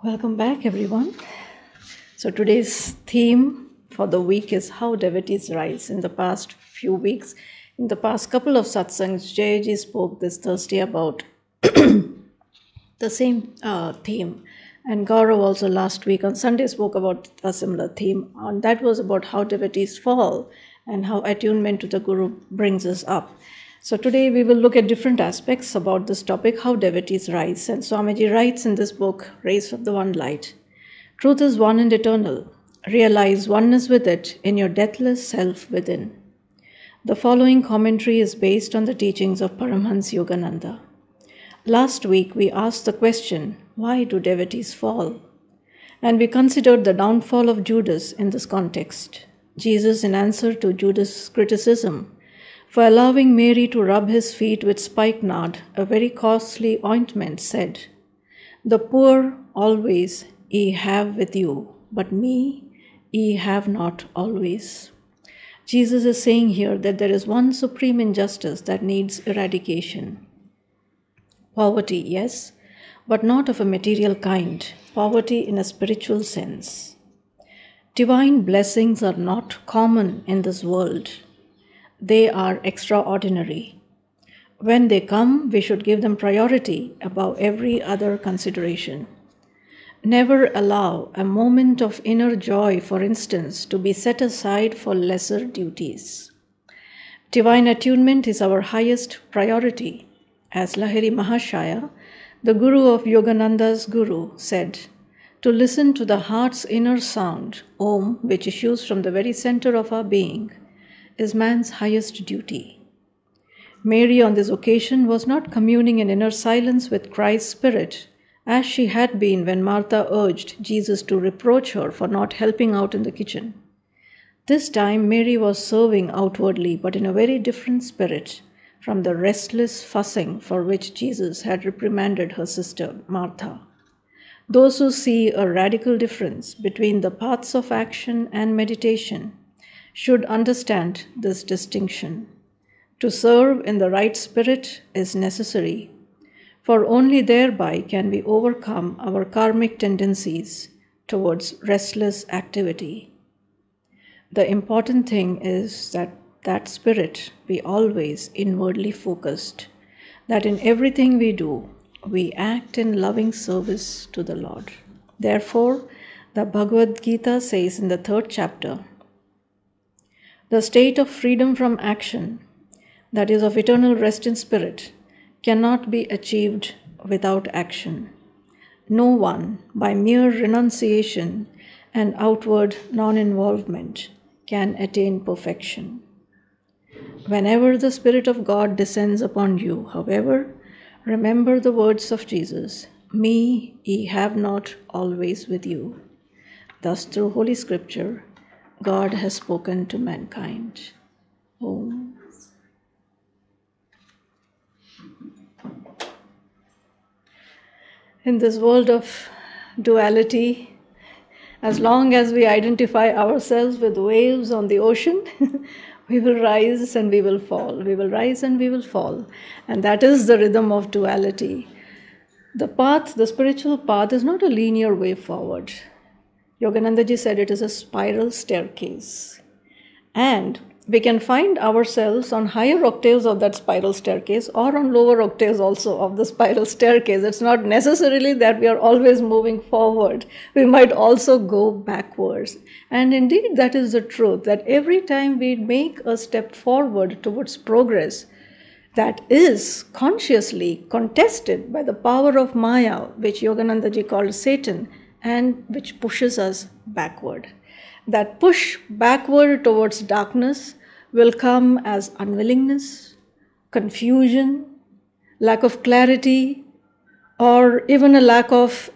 Welcome back, everyone. So today's theme for the week is how devotees rise. In the past few weeks, in the past couple of satsangs, Jayaji spoke this Thursday about the same theme. And Gaurav also last week on Sunday spoke about a similar theme. And that was about how devotees fall and how attunement to the Guru brings us up. So today we will look at different aspects about this topic, how devotees rise. And Swamiji writes in this book, Rays of the One Light, truth is one and eternal. Realize oneness with it in your deathless self within. The following commentary is based on the teachings of Paramahansa Yogananda. Last week we asked the question, why do devotees fall? And we considered the downfall of Judas in this context. Jesus, in answer to Judas' criticism for allowing Mary to rub his feet with spikenard, a very costly ointment, said, the poor always ye have with you, but me ye have not always. Jesus is saying here that there is one supreme injustice that needs eradication. Poverty, yes, but not of a material kind, poverty in a spiritual sense. Divine blessings are not common in this world. They are extraordinary. When they come, we should give them priority above every other consideration. Never allow a moment of inner joy, for instance, to be set aside for lesser duties. Divine attunement is our highest priority. As Lahiri Mahashaya, the Guru of Yogananda's Guru, said, to listen to the heart's inner sound, Om, which issues from the very center of our being, is man's highest duty. Mary on this occasion was not communing in inner silence with Christ's spirit, as she had been when Martha urged Jesus to reproach her for not helping out in the kitchen. This time Mary was serving outwardly, but in a very different spirit from the restless fussing for which Jesus had reprimanded her sister Martha. Those who see a radical difference between the paths of action and meditation should understand this distinction. To serve in the right spirit is necessary, for only thereby can we overcome our karmic tendencies towards restless activity. The important thing is that spirit be always inwardly focused, that in everything we do, we act in loving service to the Lord. Therefore, the Bhagavad Gita says in the 3rd chapter, the state of freedom from action, that is of eternal rest in spirit, cannot be achieved without action. No one, by mere renunciation and outward non-involvement, can attain perfection. Whenever the Spirit of God descends upon you, however, remember the words of Jesus, me ye have not always with you. Thus, through Holy Scripture, God has spoken to mankind. Om. In this world of duality, as long as we identify ourselves with waves on the ocean, we will rise and we will fall. We will rise and we will fall. And that is the rhythm of duality. The path, the spiritual path, is not a linear way forward. Yoganandaji said it is a spiral staircase. And we can find ourselves on higher octaves of that spiral staircase or on lower octaves also of the spiral staircase. It's not necessarily that we are always moving forward. We might also go backwards. And indeed, that is the truth, that every time we make a step forward towards progress, that is consciously contested by the power of Maya, which Yoganandaji called Satan, and which pushes us backward. That push backward towards darkness will come as unwillingness, confusion, lack of clarity, or even a lack of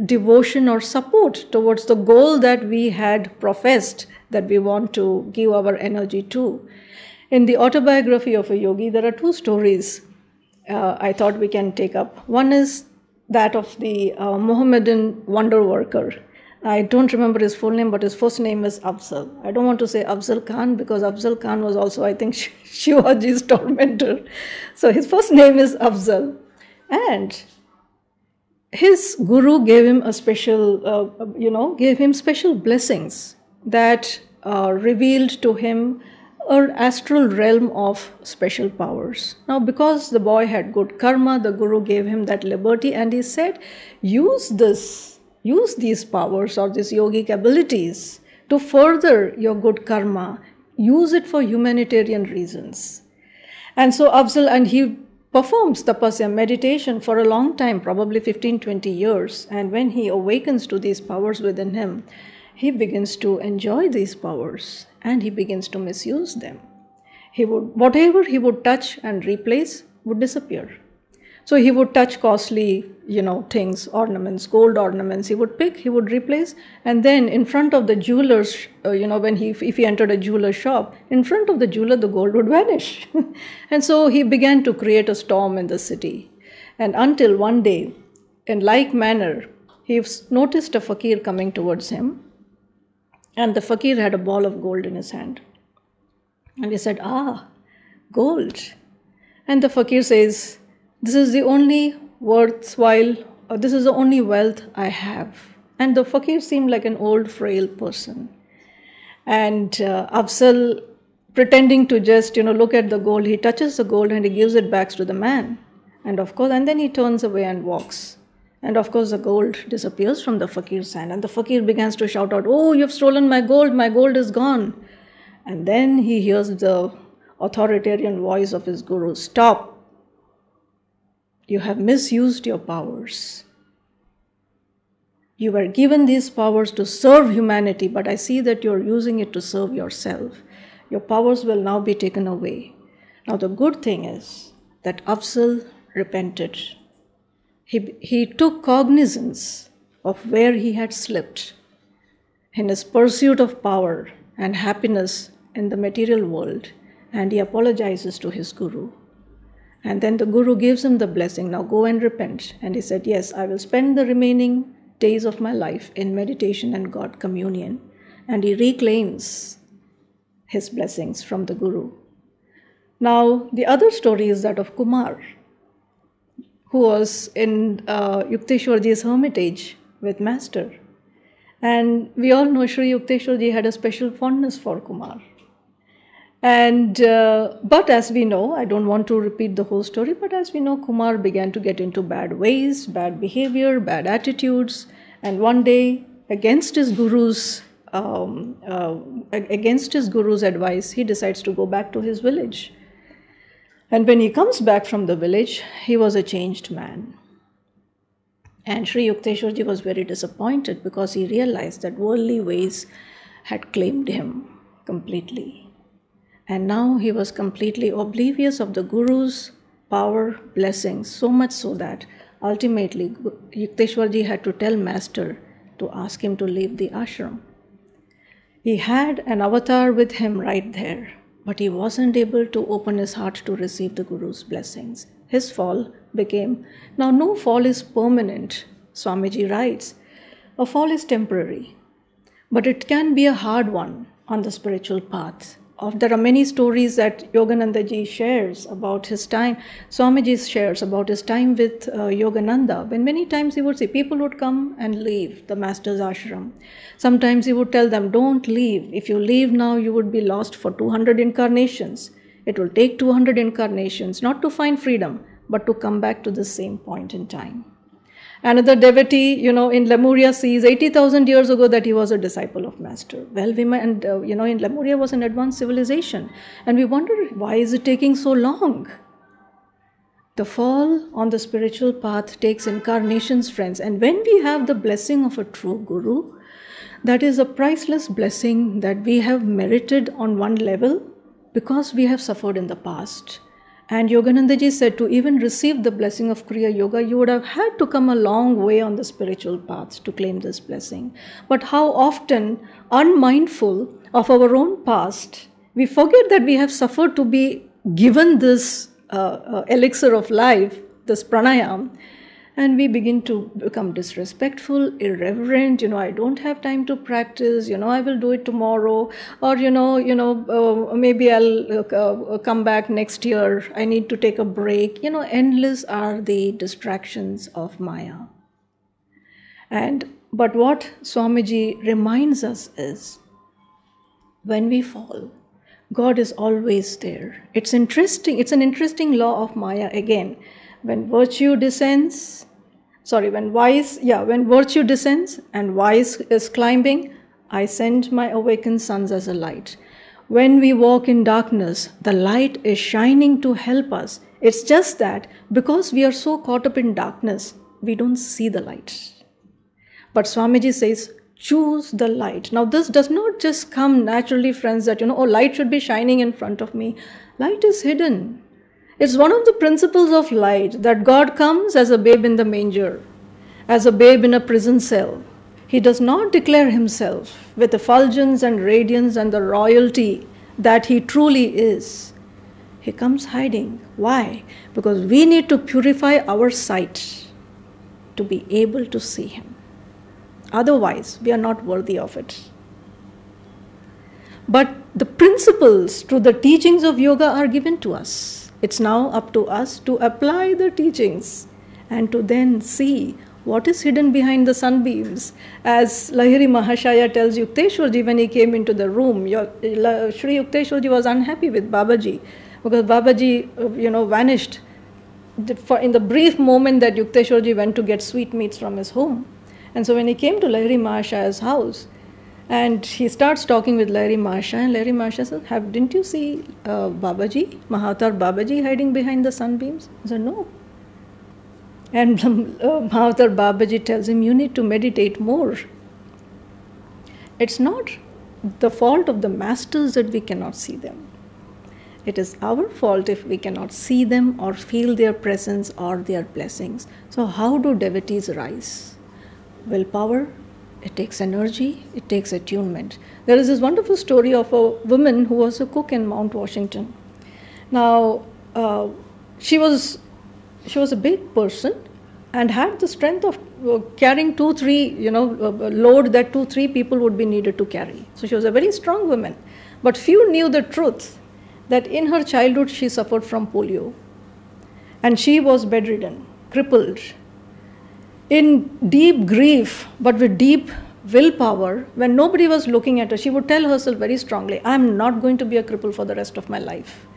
devotion or support towards the goal that we had professed that we want to give our energy to. In the autobiography of a yogi, there are 2 stories I thought we can take up. One is that of the Mohammedan wonder worker. I don't remember his full name, but his first name is Afzal. I don't want to say Afzal Khan because Afzal Khan was also, I think, Shivaji's tormentor. So his first name is Afzal. And his guru gave him a special, gave him special blessings that revealed to him an astral realm of special powers. Now, because the boy had good karma, the guru gave him that liberty, and he said, use these powers or these yogic abilities to further your good karma. Use it for humanitarian reasons. And so Afzal, and he performs tapasya, meditation for a long time, probably 15-20 years. And when he awakens to these powers within him, he begins to enjoy these powers and he begins to misuse them. Whatever he would touch and replace would disappear. So he would touch costly, things, ornaments, gold ornaments. He would pick, he would replace, and then in front of the jewelers, if he entered a jeweler shop, in front of the jeweler, the gold would vanish. And so he began to create a storm in the city. And until one day, in like manner, he noticed a fakir coming towards him, and the fakir had a ball of gold in his hand. And he said, gold. And the fakir says, this is the only this is the only wealth I have. And the fakir seemed like an old, frail person. And Afzal, pretending to just, look at the gold, he touches the gold and he gives it back to the man. And of course, and then he turns away and walks. And of course, the gold disappears from the fakir's hand. And the fakir begins to shout out, oh, you've stolen my gold is gone. And then he hears the authoritarian voice of his guru, stop. You have misused your powers. You were given these powers to serve humanity, but I see that you're using it to serve yourself. Your powers will now be taken away. Now the good thing is that Afzal repented. He took cognizance of where he had slipped in his pursuit of power and happiness in the material world, and he apologizes to his guru. And then the guru gives him the blessing, now go and repent. And he said, yes, I will spend the remaining days of my life in meditation and God communion. And he reclaims his blessings from the guru. Now, the other story is that of Kumar, who was in Yukteswarji's hermitage with Master. And we all know Sri Yukteswarji had a special fondness for Kumar. And but as we know, I don't want to repeat the whole story, but as we know, Kumar began to get into bad ways, bad behavior, bad attitudes, and one day, against his guru's advice, he decides to go back to his village. And when he comes back from the village, he was a changed man. And Sri Yukteswarji was very disappointed because he realized that worldly ways had claimed him completely. And now he was completely oblivious of the Guru's power, blessings, so much so that ultimately Yukteswarji had to tell Master to ask him to leave the ashram. He had an avatar with him right there, but he wasn't able to open his heart to receive the Guru's blessings. His fall became, now no fall is permanent, Swamiji writes. A fall is temporary, but it can be a hard one on the spiritual path. There are many stories that Yogananda ji shares about his time, Swamiji shares about his time with Yogananda, when many times he would say people would come and leave the Master's ashram. Sometimes he would tell them, don't leave. If you leave now, you would be lost for 200 incarnations. It will take 200 incarnations, not to find freedom, but to come back to the same point in time. Another devotee, in Lemuria sees 80,000 years ago that he was a disciple of Master. Well, in Lemuria was an advanced civilization. And we wonder, why is it taking so long? The fall on the spiritual path takes incarnations, friends. And when we have the blessing of a true Guru, that is a priceless blessing that we have merited on one level because we have suffered in the past. And Yogananda ji said to even receive the blessing of Kriya Yoga, you would have had to come a long way on the spiritual path to claim this blessing. But how often, unmindful of our own past, we forget that we have suffered to be given this elixir of life, this pranayam, and we begin to become disrespectful, irreverent, I don't have time to practice, I will do it tomorrow, or, maybe I'll come back next year, I need to take a break. Endless are the distractions of Maya. But what Swamiji reminds us is, when we fall, God is always there. It's interesting. It's an interesting law of Maya again. When virtue descends, when virtue descends and vice is climbing, I send my awakened sons as a light. When we walk in darkness, the light is shining to help us. It's just that because we are so caught up in darkness, we don't see the light. But Swamiji says, choose the light. Now, this does not just come naturally, friends, that, light should be shining in front of me. Light is hidden. It's one of the principles of light that God comes as a babe in the manger, as a babe in a prison cell. He does not declare himself with effulgence and radiance and the royalty that he truly is. He comes hiding. Why? Because we need to purify our sight to be able to see him. Otherwise, we are not worthy of it. But the principles to the teachings of yoga are given to us. It's now up to us to apply the teachings and to then see what is hidden behind the sunbeams. As Lahiri Mahashaya tells Yukteswarji when he came into the room, Shri Yukteswarji was unhappy with Babaji because Babaji, vanished in the brief moment that Yukteswarji went to get sweetmeats from his home. And so when he came to Lahiri Mahashaya's house, and he starts talking with Lahiri Mahashaya, and Lahiri Mahashaya says, didn't you see Babaji, Mahavatar Babaji hiding behind the sunbeams? He said, no. And Mahavatar Babaji tells him, you need to meditate more. It's not the fault of the masters that we cannot see them. It is our fault if we cannot see them or feel their presence or their blessings. So how do devotees rise? Willpower, it takes energy, it takes attunement. There is this wonderful story of a woman who was a cook in Mount Washington. Now, she was a big person and had the strength of carrying load that 2-3 people would be needed to carry. So she was a very strong woman. But few knew the truth that in her childhood she suffered from polio. And she was bedridden, crippled. In deep grief, but with deep willpower, when nobody was looking at her, she would tell herself very strongly, I'm not going to be a cripple for the rest of my life.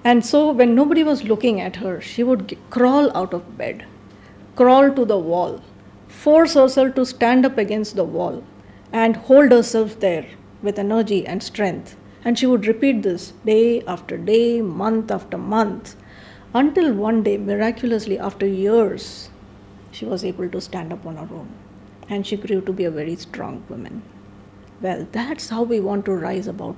And so when nobody was looking at her, she would crawl out of bed, crawl to the wall, force herself to stand up against the wall and hold herself there with energy and strength. And she would repeat this day after day, month after month, until one day, miraculously, after years, she was able to stand up on her own. And she grew to be a very strong woman. Well, that's how we want to rise above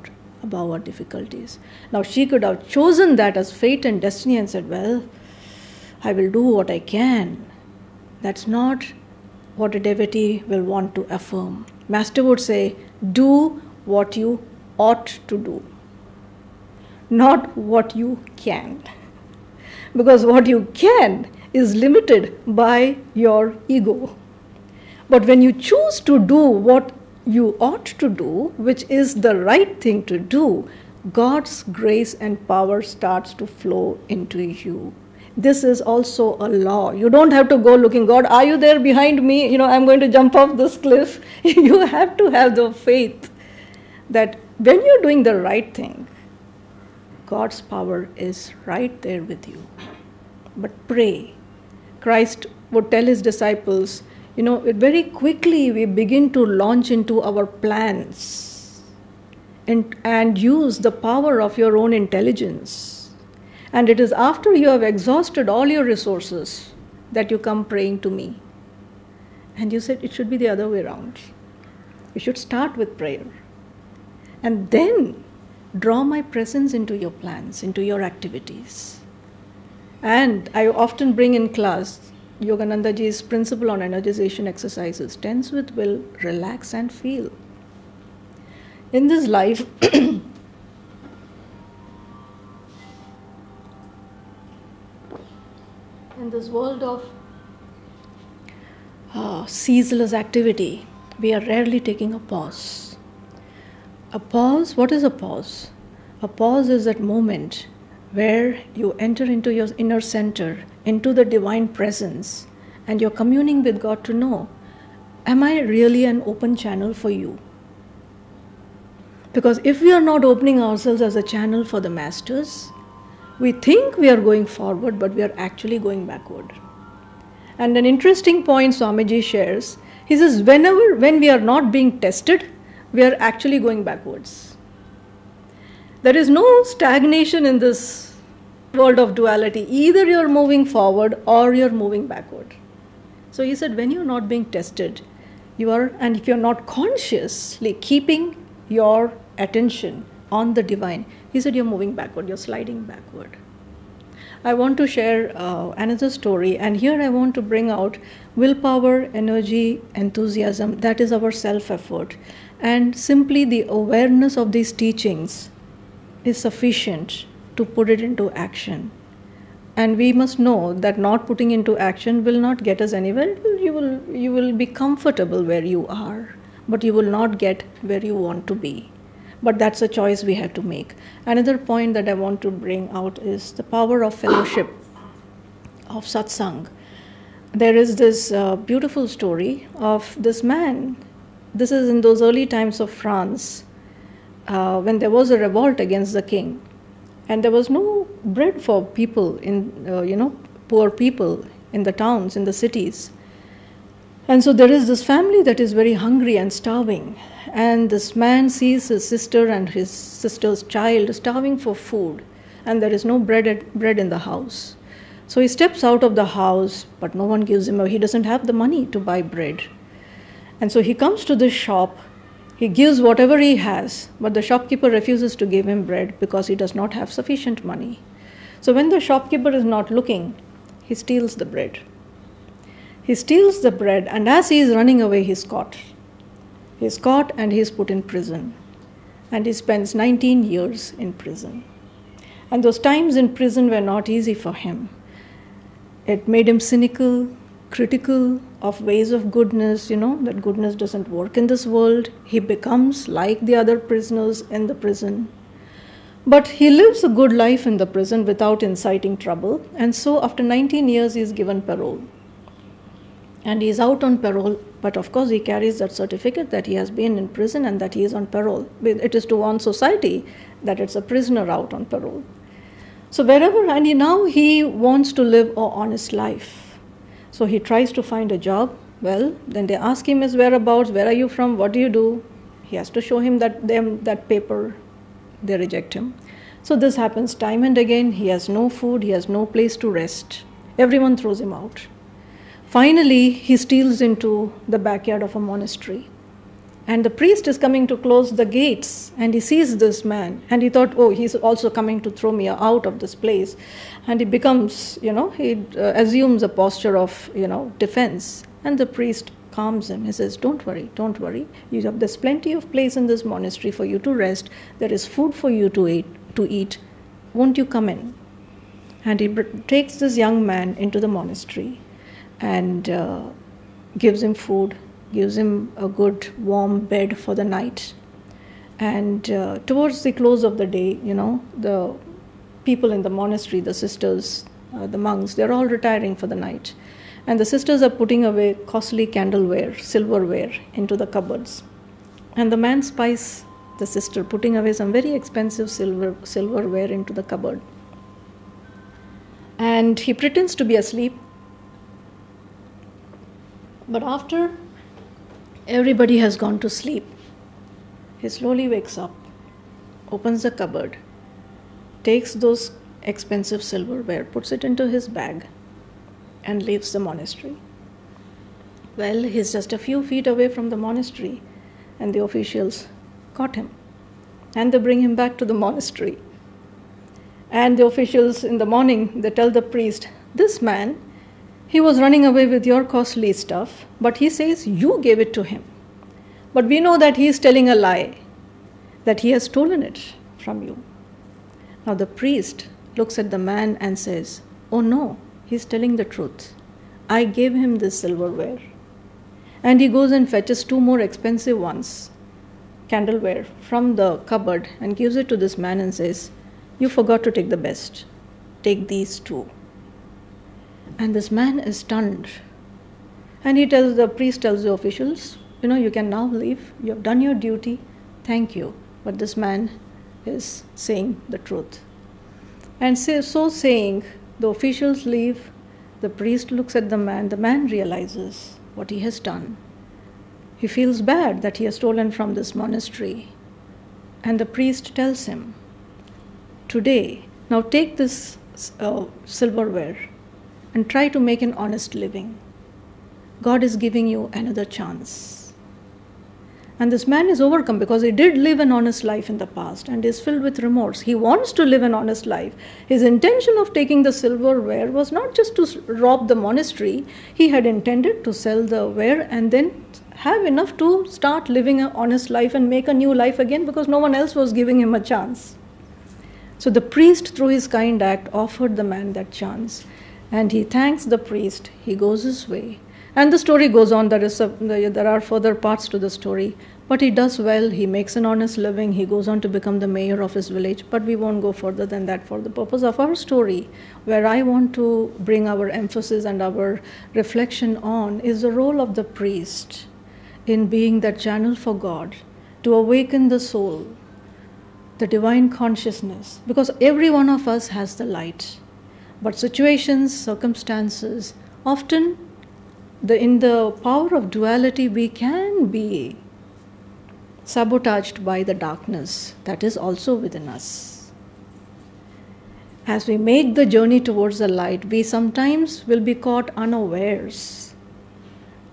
our difficulties. Now, she could have chosen that as fate and destiny and said, well, I will do what I can. That's not what a devotee will want to affirm. Master would say, do what you ought to do, not what you can. Because what you can is limited by your ego. But when you choose to do what you ought to do, which is the right thing to do, God's grace and power starts to flow into you. This is also a law. You don't have to go looking, God, are you there behind me? I'm going to jump off this cliff. You have to have the faith that when you're doing the right thing, God's power is right there with you. But pray. Christ would tell his disciples, very quickly we begin to launch into our plans and use the power of your own intelligence. And it is after you have exhausted all your resources that you come praying to me. And you said it should be the other way around. You should start with prayer. And then draw my presence into your plans, into your activities. And I often bring in class Yoganandaji's principle on energization exercises. Tense with will, relax and feel. In this life, in this world of ceaseless activity, we are rarely taking a pause. A pause, what is a pause? A pause is that moment where you enter into your inner center, into the divine presence, and you're communing with God to know, am I really an open channel for you? Because if we are not opening ourselves as a channel for the masters, we think we are going forward, but we are actually going backward. And an interesting point Swamiji shares, he says, when we are not being tested, we are actually going backwards. There is no stagnation in this world of duality. Either you are moving forward or you are moving backward. So he said, when you are not being tested, and if you are not consciously keeping your attention on the divine, he said, you're moving backward, you're sliding backward. I want to share another story, and here I want to bring out willpower, energy, enthusiasm. That is our self-effort. And simply the awareness of these teachings is sufficient to put it into action. And we must know that not putting into action will not get us anywhere. You will be comfortable where you are, but you will not get where you want to be. But that's a choice we have to make. Another point that I want to bring out is the power of fellowship, of satsang. There is this beautiful story of this man. This is in those early times of France, when there was a revolt against the king. And there was no bread for people poor people in the towns, in the cities. And so there is this family that is very hungry and starving. And this man sees his sister and his sister's child starving for food. And there is no bread in the house. So he steps out of the house, but no one gives him, he doesn't have the money to buy bread. And so he comes to this shop. He gives whatever he has, but the shopkeeper refuses to give him bread because he does not have sufficient money. So when the shopkeeper is not looking, he steals the bread. He steals the bread, and as he is running away, he's caught. He's caught and he's put in prison. And he spends 19 years in prison. And those times in prison were not easy for him. It made him cynical, critical of ways of goodness, that goodness doesn't work in this world. He becomes like the other prisoners in the prison. But he lives a good life in the prison without inciting trouble. And so after 19 years, he is given parole. And he is out on parole, but of course he carries that certificate that he has been in prison and that he is on parole. It is to warn society that it's a prisoner out on parole. So now he wants to live an honest life. So he tries to find a job. Well, then they ask him his whereabouts, where are you from, what do you do? He has to show him that paper. They reject him. So this happens time and again. He has no food, he has no place to rest. Everyone throws him out. Finally, he steals into the backyard of a monastery. And the priest is coming to close the gates, and he sees this man, and he thought, he's also coming to throw me out of this place. And he becomes, he assumes a posture of, defense. And the priest calms him. He says, don't worry. There's plenty of place in this monastery for you to rest. There is food for you to eat. Won't you come in? And he takes this young man into the monastery and gives him food, gives him a good warm bed for the night. And towards the close of the day, the people in the monastery, the sisters, the monks, they're all retiring for the night. And the sisters are putting away costly candleware, silverware into the cupboards. And the man spies the sister putting away some very expensive silverware into the cupboard. And he pretends to be asleep. But after everybody has gone to sleep, he slowly wakes up, opens the cupboard, takes those expensive silverware, puts it into his bag, and leaves the monastery. Well, he's just a few feet away from the monastery, and the officials caught him. And they bring him back to the monastery. And the officials in the morning, they tell the priest, this man, he was running away with your costly stuff, but he says you gave it to him. But we know that he is telling a lie, that he has stolen it from you. Now the priest looks at the man and says, oh no, he's telling the truth. I gave him this silverware. And he goes and fetches 2 more expensive ones, candleware, from the cupboard and gives it to this man and says, you forgot to take the best. Take these 2. And this man is stunned. And the priest tells the officials, you can now leave. You have done your duty. Thank you. But this man is saying the truth. And so saying, the officials leave. The priest looks at the man. The man realizes what he has done. He feels bad that he has stolen from this monastery. And the priest tells him, today, now take this silverware and try to make an honest living. God is giving you another chance. And this man is overcome because he did live an honest life in the past and is filled with remorse. He wants to live an honest life. His intention of taking the silverware was not just to rob the monastery. He had intended to sell the ware and then have enough to start living an honest life and make a new life again, because no one else was giving him a chance. So the priest, through his kind act, offered the man that chance. And he thanks the priest. He goes his way. And the story goes on. There are further parts to the story. But he does well. He makes an honest living. He goes on to become the mayor of his village. But we won't go further than that for the purpose of our story. Where I want to bring our emphasis and our reflection on is the role of the priest in being that channel for God, to awaken the soul, the divine consciousness. Because every one of us has the light. But situations, circumstances, often in the power of duality, we can be sabotaged by the darkness that is also within us. As we make the journey towards the light, we sometimes will be caught unawares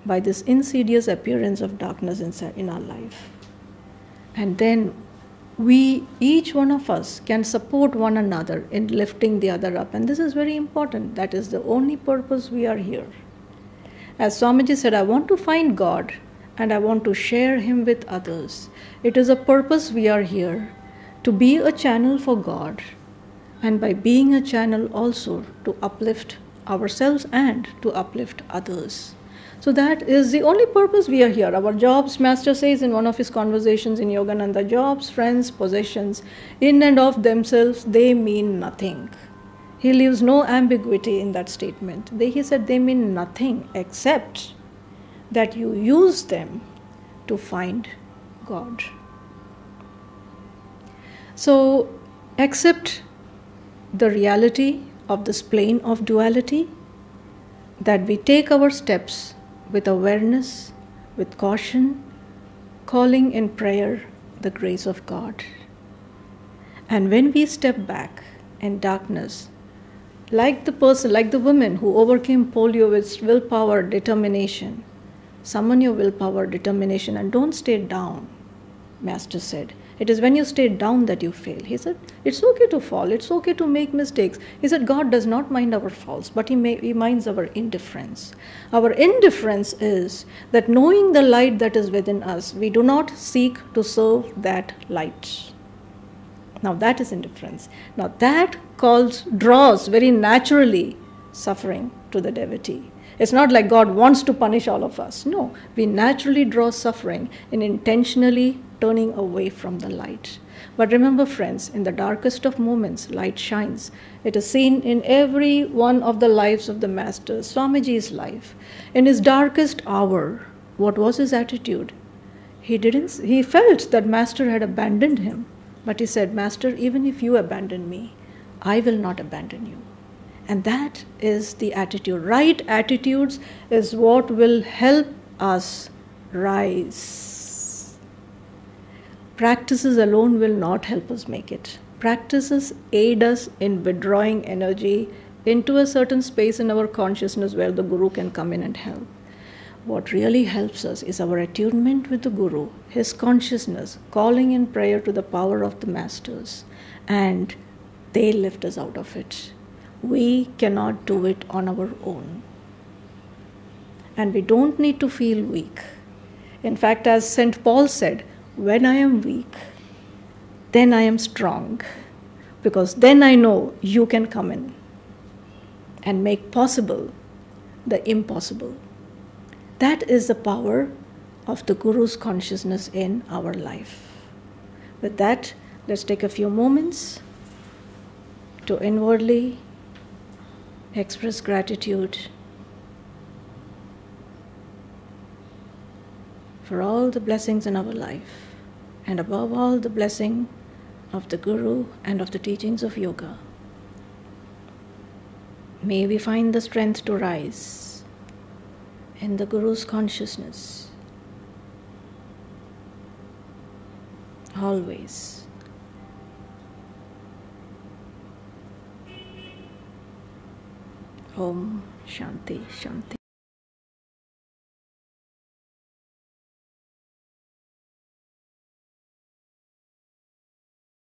by this insidious appearance of darkness in our life. And then each one of us can support one another in lifting the other up. And this is very important. That is the only purpose we are here. As Swamiji said, I want to find God and I want to share Him with others. It is a purpose we are here, to be a channel for God, and by being a channel also to uplift ourselves and to uplift others. So that is the only purpose we are here. Our jobs, Master says in one of his conversations in Yogananda, jobs, friends, possessions, in and of themselves, they mean nothing. He leaves no ambiguity in that statement. He said they mean nothing except that you use them to find God. So accept the reality of this plane of duality, that we take our steps with awareness, with caution, calling in prayer the grace of God. And when we step back in darkness, like the woman who overcame polio with willpower, determination, summon your willpower, determination, and don't stay down, Master said. It is when you stay down that you fail. He said, it's okay to fall, it's okay to make mistakes. He said, God does not mind our faults, but He minds our indifference. Our indifference is that knowing the light that is within us, we do not seek to serve that light. Now that is indifference. Now that draws very naturally suffering to the devotee. It's not like God wants to punish all of us. No, we naturally draw suffering in intentionally turning away from the light. But remember, friends, in the darkest of moments, light shines. It is seen in every one of the lives of the Masters. Swamiji's life, in his darkest hour, what was his attitude? He felt that Master had abandoned him. But he said, Master, even if you abandon me, I will not abandon you. And that is the attitude. Right attitudes is what will help us rise. Practices alone will not help us make it. Practices aid us in withdrawing energy into a certain space in our consciousness where the Guru can come in and help. What really helps us is our attunement with the Guru, his consciousness, calling in prayer to the power of the Masters, and they lift us out of it. We cannot do it on our own. And we don't need to feel weak. In fact, as St. Paul said, when I am weak, then I am strong, because then I know you can come in and make possible the impossible. That is the power of the Guru's consciousness in our life. With that, let's take a few moments to inwardly express gratitude for all the blessings in our life, and above all, the blessing of the Guru and of the teachings of yoga. May we find the strength to rise in the Guru's consciousness always. Om Shanti Shanti.